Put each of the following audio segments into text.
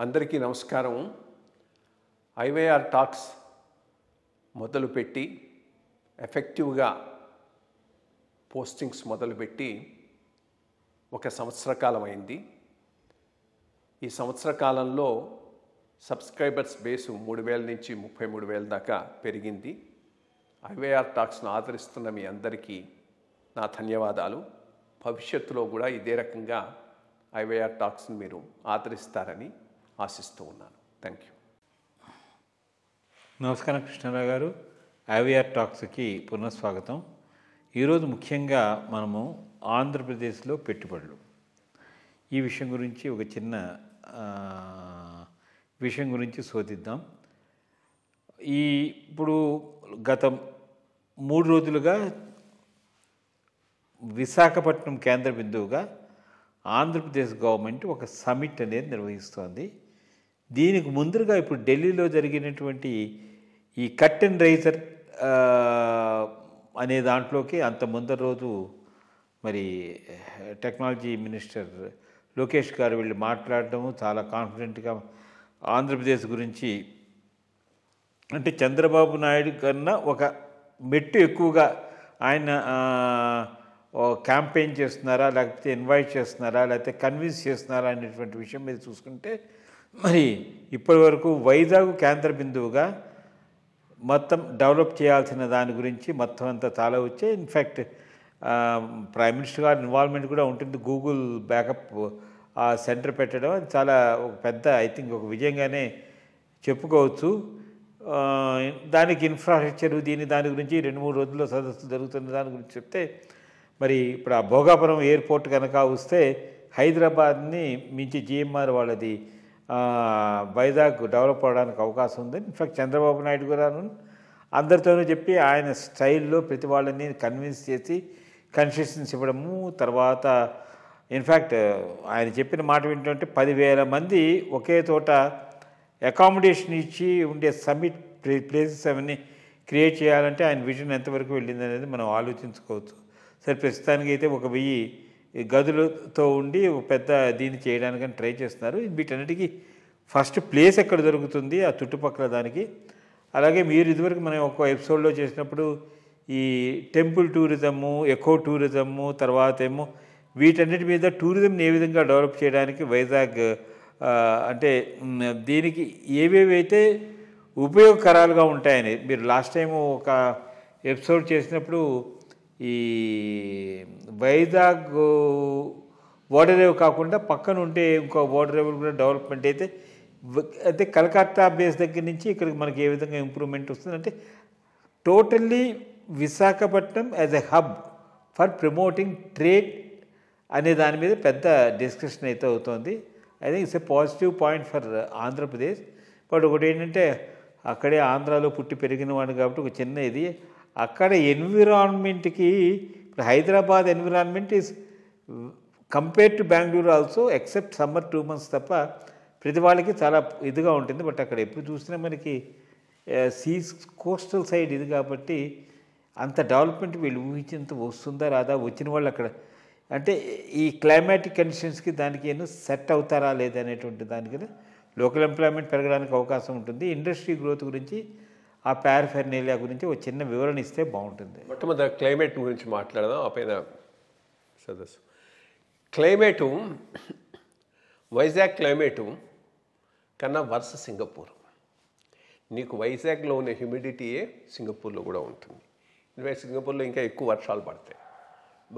అందరికీ నమస్కారం. IYR talks మొదలుపెట్టి ఎఫెక్టివ్గా పోస్టింగ్స్ మొదలుపెట్టి ఒక సంవత్సర కాలం అయింది. ఈ సంవత్సర కాలంలో సబ్స్క్రైబర్స్ బేసు 3,000 నుంచి 33,000 దాకా పెరిగింది. ఐవైఆర్ టాక్స్ను ఆదరిస్తున్న మీ అందరికీ నా ధన్యవాదాలు. భవిష్యత్తులో కూడా ఇదే రకంగా ఐవైఆర్ టాక్స్ని మీరు ఆదరిస్తారని ఆశిస్తూ ఉన్నాను. Thank you. నమస్కారం కృష్ణారావు గారు. ఐవైఆర్ టాక్స్కి పునఃస్వాగతం. ఈరోజు ముఖ్యంగా మనము ఆంధ్రప్రదేశ్లో పెట్టుబడులు ఈ విషయం గురించి ఒక చిన్న విషయం గురించి శోధిద్దాం. ఇప్పుడు గత 3 రోజులుగా విశాఖపట్నం కేంద్ర బిందువుగా ఆంధ్రప్రదేశ్ గవర్నమెంట్ ఒక సమిట్ అనేది నిర్వహిస్తోంది. దీనికి ముందుగా ఇప్పుడు ఢిల్లీలో జరిగినటువంటి ఈ కట్ అండ్ రైజర్ అనే దాంట్లోకి అంత ముందర రోజు మరి టెక్నాలజీ మినిస్టర్ లోకేష్ గారు వెళ్ళి మాట్లాడడం చాలా కాన్ఫిడెంట్గా ఆంధ్రప్రదేశ్ గురించి, అంటే చంద్రబాబు నాయుడు కన్నా ఒక మెట్టు ఎక్కువగా ఆయన క్యాంపెయిన్ చేస్తున్నారా, లేకపోతే ఇన్వైట్ చేస్తున్నారా, లేకపోతే కన్విన్స్ చేస్తున్నారా అనేటువంటి విషయం మీద చూసుకుంటే మరి ఇప్పటి వరకు వైజాగ్ కేంద్ర బిందువుగా మొత్తం డెవలప్ చేయాల్సిన దాని గురించి మొత్తం అంతా చాలా వచ్చాయి. ఇన్ఫ్యాక్ట్ ప్రైమ్ మినిస్టర్ గారి ఇన్వాల్వ్మెంట్ కూడా ఉంటుంది. గూగుల్ బ్యాకప్ ఆ సెంటర్ పెట్టడం అది చాలా ఒక పెద్ద ఐ థింక్ ఒక విజయంగానే చెప్పుకోవచ్చు. దానికి ఇన్ఫ్రాస్ట్రక్చర్ దాని గురించి 2-3 రోజుల్లో సదస్సు జరుగుతున్న దాని గురించి చెప్తే, మరి ఇప్పుడు ఆ భోగాపురం ఎయిర్పోర్ట్ కనుక వస్తే హైదరాబాద్ని మించి జిఎంఆర్ వాళ్ళది వైజాగ్ డెవలప్ అవడానికి అవకాశం ఉంది. ఇన్ఫ్యాక్ట్ చంద్రబాబు నాయుడు కూడా అందరితోనూ చెప్పి ఆయన స్టైల్లో ప్రతి వాళ్ళని కన్విన్స్ చేసి కన్సెషన్స్ ఇవ్వడము, తర్వాత ఇన్ఫ్యాక్ట్ ఆయన చెప్పిన మాట ఏంటంటే 10,000 మంది ఒకే చోట అకామిడేషన్ ఇచ్చి ఉండే సమ్మిట్ ప్లేసెస్ అవన్నీ క్రియేట్ చేయాలంటే ఆయన విజన్ ఎంతవరకు వెళ్ళింది అనేది మనం ఆలోచించుకోవచ్చు. సరే, ప్రస్తుతానికి అయితే 1,000 గదులతో ఉండి ఒక పెద్ద దీన్ని చేయడానికని ట్రై చేస్తున్నారు. వీటన్నిటికీ ఫస్ట్ ప్లేస్ ఎక్కడ దొరుకుతుంది ఆ చుట్టుపక్కల దానికి. అలాగే మీరు ఇదివరకు మనం ఒక ఎపిసోడ్లో చేసినప్పుడు ఈ టెంపుల్ టూరిజము, ఎకో టూరిజము, తర్వాత ఏమో వీటన్నిటి మీద టూరిజంని ఏ విధంగా డెవలప్ చేయడానికి వైజాగ్ అంటే దీనికి ఏవేవైతే ఉపయోగకరాలుగా ఉంటాయని మీరు లాస్ట్ టైము ఒక ఎపిసోడ్ చేసినప్పుడు ఈ వైజాగ్ ఓడరేవు కాకుండా పక్కన ఉంటే ఇంకో ఓడరేవులు కూడా డెవలప్మెంట్ అయితే కలకత్తా బేస్ దగ్గర నుంచి ఇక్కడికి మనకి ఏ విధంగా ఇంప్రూవ్మెంట్ వస్తుంది అంటే totally Visakhapatnam as a hub for promoting trade అనే దాని మీద పెద్ద డిస్కషన్ అయితే అవుతుంది. I think it's a positive point for Andhra Pradesh. But ఒకటి ఏంటంటే అక్కడే ఆంధ్రాలో పుట్టి పెరిగిన వాడు కాబట్టి ఒక చిన్న ఇది అక్కడ ఎన్విరాన్మెంట్కి ఇప్పుడు Hyderabad environment is compare to Bengaluru also except summer 2 months తప్ప ప్రతి వాళ్ళకి చాలా ఇదిగా ఉంటుంది. బట్ అక్కడ ఎప్పుడు చూసినా మనకి కోస్టల్ సైడ్ ఇది కాబట్టి అంత డెవలప్మెంట్ వీళ్ళు ఊహించినంత వస్తుందా రాదా, వచ్చిన వాళ్ళు అక్కడ అంటే ఈ క్లైమాటిక్ కండిషన్స్కి దానికి ఏమో సెట్ అవుతారా లేదనేటువంటి దానికి లోకల్ ఎంప్లాయ్మెంట్ పెరగడానికి అవకాశం ఉంటుంది. ఇండస్ట్రీ గ్రోత్ గురించి ఆ పారాఫెర్నేలియా గురించి ఒక చిన్న వివరణ ఇస్తే బాగుంటుంది. మొట్టమొదటి క్లైమేట్ గురించి మాట్లాడదాం. ఆ పైన సదస్సు క్లైమేటు వైజాగ్ క్లైమేటు కన్నా వర్స సింగపూర్. నీకు వైజాగ్లో ఉన్న హ్యూమిడిటీయే సింగపూర్లో కూడా ఉంటుంది. ఇన్ఫాక్ట్ సింగపూర్లో ఇంకా ఎక్కువ వర్షాలు పడతాయి.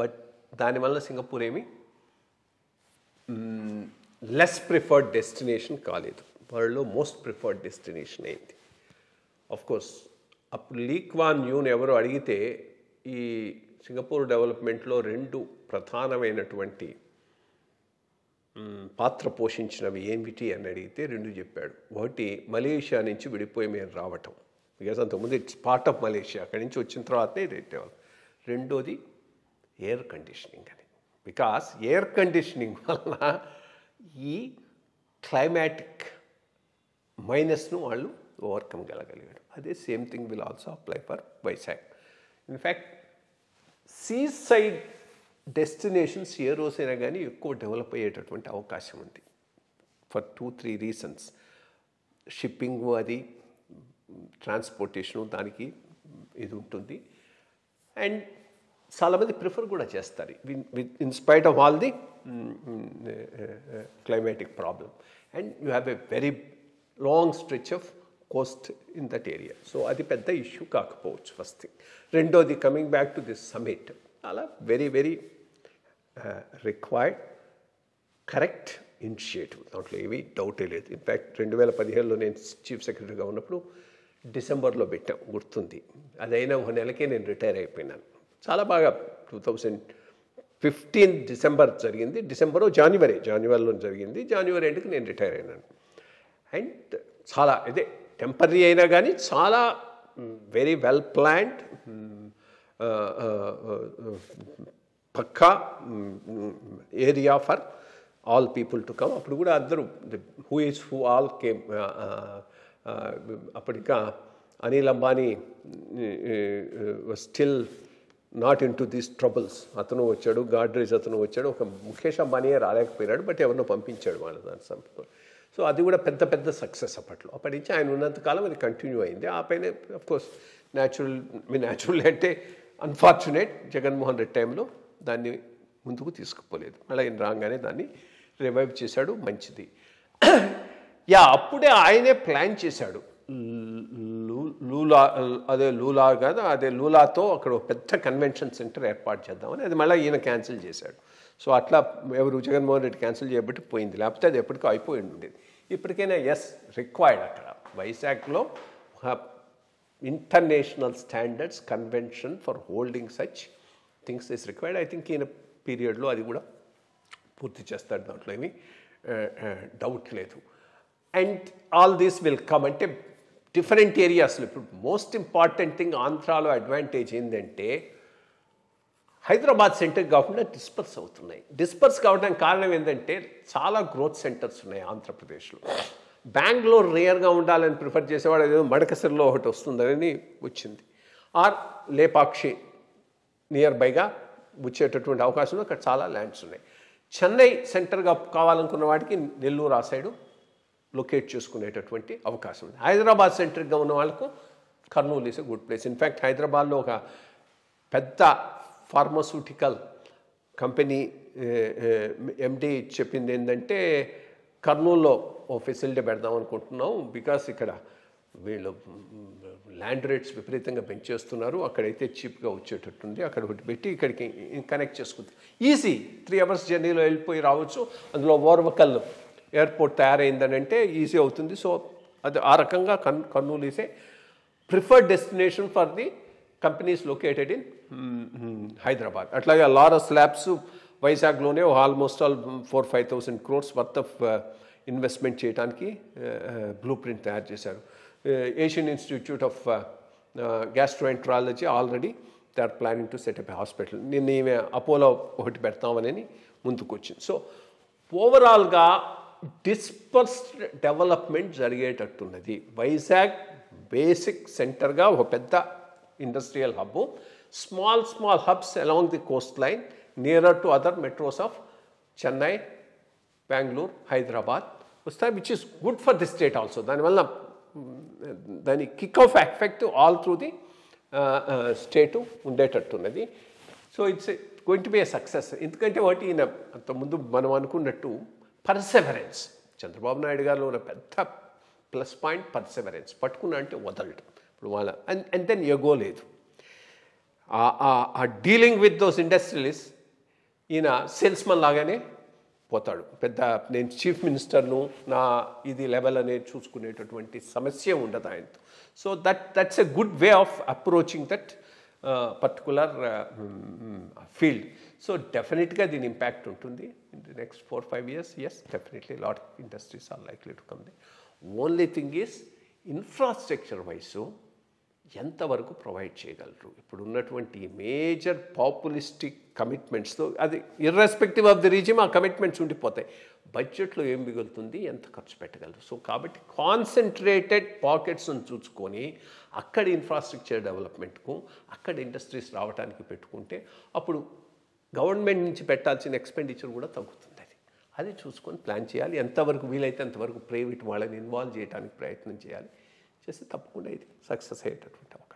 బట్ దానివల్ల సింగపూర్ ఏమి లెస్ ప్రిఫర్డ్ డెస్టినేషన్ కాలేదు, వరల్డ్లో మోస్ట్ ప్రిఫర్డ్ డెస్టినేషన్ అయింది. కోర్స్ అప్పుడు లీ క్వాన్ యూని ఎవరు అడిగితే ఈ సింగపూర్ డెవలప్మెంట్లో 2 ప్రధానమైనటువంటి పాత్ర పోషించినవి ఏమిటి అని అడిగితే 2 చెప్పాడు. ఒకటి మలేషియా నుంచి విడిపోయి మేము రావటం, బికాజ్ అంతకుముందు ఇట్స్ పార్ట్ ఆఫ్ మలేషియా, అక్కడి నుంచి వచ్చిన తర్వాతనే డెవలప్. రెండోది ఎయిర్ కండిషనింగ్ అని, బికాస్ ఎయిర్ కండిషనింగ్ వలన ఈ క్లైమాటిక్ మైనస్ను వాళ్ళు ఓవర్కమ్ కలగలిగాడు. అదే same thing will also apply for Vizag. In fact sea side destinations ఏ రోజైనా కానీ ఎక్కువ డెవలప్ అయ్యేటటువంటి అవకాశం ఉంది. For 2-3 reasons. షిప్పింగ్, అది ట్రాన్స్పోర్టేషను, దానికి ఇది ఉంటుంది. అండ్ చాలామంది ప్రిఫర్ కూడా చేస్తారు in spite of all the climatic problem. And you have a very long stretch of coast in that area. So అది పెద్ద ఇష్యూ కాకపోవచ్చు ఫస్ట్ థింగ్. రెండోది, coming back to this summit, అలా very very required correct initiative, దాంట్లో ఏమీ డౌటే లేదు. In fact 2015లో నేను చీఫ్ సెక్రటరీగా ఉన్నప్పుడు డిసెంబర్లో పెట్టాం, గుర్తుంది. అదైనా ఒక నెలకే నేను రిటైర్ అయిపోయినాను. చాలా బాగా 2015 డిసెంబర్ జరిగింది. జనవరిలో జరిగింది. జనవరి ఎండ్కి నేను రిటైర్ అయినాను. అండ్ చాలా ఇదే టెంపరీ అయినా కానీ చాలా వెరీ వెల్ ప్లాన్డ్, పక్కా area for all people to come. అప్పుడు కూడా అందరూ హూ ఆల్ కేమ్. అప్పటికా Anil Ambani still not in to these troubles. అతను వచ్చాడు, గాడ్రేజ్ అతను వచ్చాడు. ఒక ముఖేష్ అంబానీయే రాలేకపోయినాడు, బట్ ఎవరినో పంపించాడు వాళ్ళ దాని సంస్థ. సో అది కూడా పెద్ద పెద్ద సక్సెస్ అప్పట్లో. అప్పటి నుంచి ఆయన ఉన్నంతకాలం అది కంటిన్యూ అయింది. ఆ పైన అఫ్కోర్స్ న్యాచురల్ అంటే అన్ఫార్చునేట్ జగన్మోహన్ రెడ్డి టైంలో దాన్ని ముందుకు తీసుకుపోలేదు. మళ్ళీ ఆయన రాగానే దాన్ని రివైవ్ చేశాడు, మంచిది. అప్పుడే ఆయనే ప్లాన్ చేశాడు. లూలాతో అక్కడ ఒక పెద్ద కన్వెన్షన్ సెంటర్ ఏర్పాటు చేద్దామని. అది మళ్ళీ ఈయన క్యాన్సిల్ చేశాడు. సో అట్లా జగన్మోహన్ రెడ్డి క్యాన్సిల్ చేయబట్టి పోయింది, లేకపోతే అది ఎప్పటికో అయిపోయి ఉండేది. ఇప్పటికైనా రిక్వైర్డ్ అక్కడ వైజాగ్లో international standards convention for holding such things is required. I think ఈయన పీరియడ్లో అది కూడా పూర్తి చేస్తాడు, దాంట్లో ఏమీ డౌట్ లేదు. And all these will come అంటే డిఫరెంట్ ఏరియాస్లో. ఇప్పుడు మోస్ట్ ఇంపార్టెంట్ థింగ్ ఆంధ్రాలో అడ్వాంటేజ్ ఏంటంటే హైదరాబాద్ సెంటర్ కాకుండా డిస్పర్స్ అవుతున్నాయి. డిస్పర్స్ కావడానికి కారణం ఏంటంటే చాలా గ్రోత్ సెంటర్స్ ఉన్నాయి ఆంధ్రప్రదేశ్లో. బెంగళూరు రేర్గా ఉండాలని ప్రిఫర్ చేసేవాడు, ఏదో మడకసిరిలో ఒకటి వస్తుందని వచ్చింది. ఆర్ లేపాక్షి నియర్ బైగా వచ్చేటటువంటి అవకాశంలో అక్కడ చాలా ల్యాండ్స్ ఉన్నాయి. చెన్నై సెంటర్గా కావాలనుకున్న వాటికి నెల్లూరు ఆ సైడు లొకేట్ చేసుకునేటటువంటి అవకాశం ఉంది. హైదరాబాద్ సెంటర్గా ఉన్న వాళ్ళకు Kurnool is a good place. In fact హైదరాబాద్లో ఒక పెద్ద ఫార్మాస్యూటికల్ కంపెనీ ఎండి చెప్పింది ఏంటంటే కర్నూలులో ఓ ఫెసిలిటీ పెడదాం అనుకుంటున్నాం, బికాస్ ఇక్కడ వీళ్ళు ల్యాండ్ రేట్స్ విపరీతంగా పెంచేస్తున్నారు, అక్కడైతే చీప్గా వచ్చేటట్టుంది, అక్కడ ఒకటి పెట్టి ఇక్కడికి కనెక్ట్ చేసుకుంది. ఈజీ 3 hours జర్నీలో వెళ్ళిపోయి రావచ్చు. అందులో ఓర్వకల్ ఎయిర్పోర్ట్ తయారైందని అంటే ఈజీ అవుతుంది. సో అది ఆ రకంగా Kurnool is a preferred destination for the companies located in Hyderabad. అట్లాగే లారస్ ల్యాబ్స్ వైజాగ్లోనే almost all 4-5,000 crores worth of investment చేయడానికి బ్లూ ప్రింట్ తయారు చేశారు. Asian Institute of Gastroenterology already they are planning to set up a hospital. నిన్న ఈమె Apollo ఒకటి పెడతామని ముందుకు వచ్చింది. సో ఓవరాల్గా డిస్పర్స్డ్ డెవలప్మెంట్ జరిగేటట్టున్నది. వైజాగ్ బేసిక్ సెంటర్గా ఒక పెద్ద industrial hub, small hubs along the coast line nearer to other metros of Chennai, Bengaluru, Hyderabad వస్తాయి, which is good for the state also. దానివల్ల దాని kick off effect all through the state ఉండేటట్టున్నది. So it's going to be a success. ఎందుకంటే వాటి అంతకుముందు మనం అనుకున్నట్టు perseverance, Chandrababu Naidu గారిలో ఉన్న పెద్ద ప్లస్ పాయింట్ పర్సెవరెన్స్. పట్టుకున్నా అంటే వదలటం. ఇప్పుడు వాళ్ళ అండ్ దెన్ ఎగో లేదు. ఆ డీలింగ్ విత్ దోస్ ఇండస్ట్రియలిస్ట్ ఈయన సేల్స్మన్ లాగానే పోతాడు. పెద్ద నేను చీఫ్ మినిస్టర్ను నా ఇది లెవెల్ అనేది చూసుకునేటటువంటి సమస్య ఉండదు ఆయనతో. So that's a good way of approaching that particular field. So డెఫినెట్గా దీని ఇంపాక్ట్ ఉంటుంది in the next 4-5 years. Yes, definitely lot of industries are likely to come దే. Only thing is infrastructure wise ఎంతవరకు provide చేయగలరు. ఇప్పుడు ఉన్నటువంటి major populistic కమిట్మెంట్స్తో అది irrespective of the రీజిమ్ ఆ కమిట్మెంట్స్ ఉండిపోతాయి. బడ్జెట్లో ఏం మిగులుతుంది, ఎంత ఖర్చు పెట్టగలరు. సో కాబట్టి కాన్సన్ట్రేటెడ్ పాకెట్స్ని చూసుకొని అక్కడ ఇన్ఫ్రాస్ట్రక్చర్ డెవలప్మెంట్కు అక్కడ ఇండస్ట్రీస్ రావడానికి పెట్టుకుంటే అప్పుడు గవర్నమెంట్ నుంచి పెట్టాల్సిన ఎక్స్పెండిచర్ కూడా తగ్గుతుంది. అది అది చూసుకొని ప్లాన్ చేయాలి. ఎంతవరకు వీలైతే అంతవరకు ప్రైవేట్ వాళ్ళని ఇన్వాల్వ్ చేయడానికి ప్రయత్నం చేయాలి. చేస్తే తప్పకుండా ఇది సక్సెస్ అయ్యేటటువంటి అవకాశం.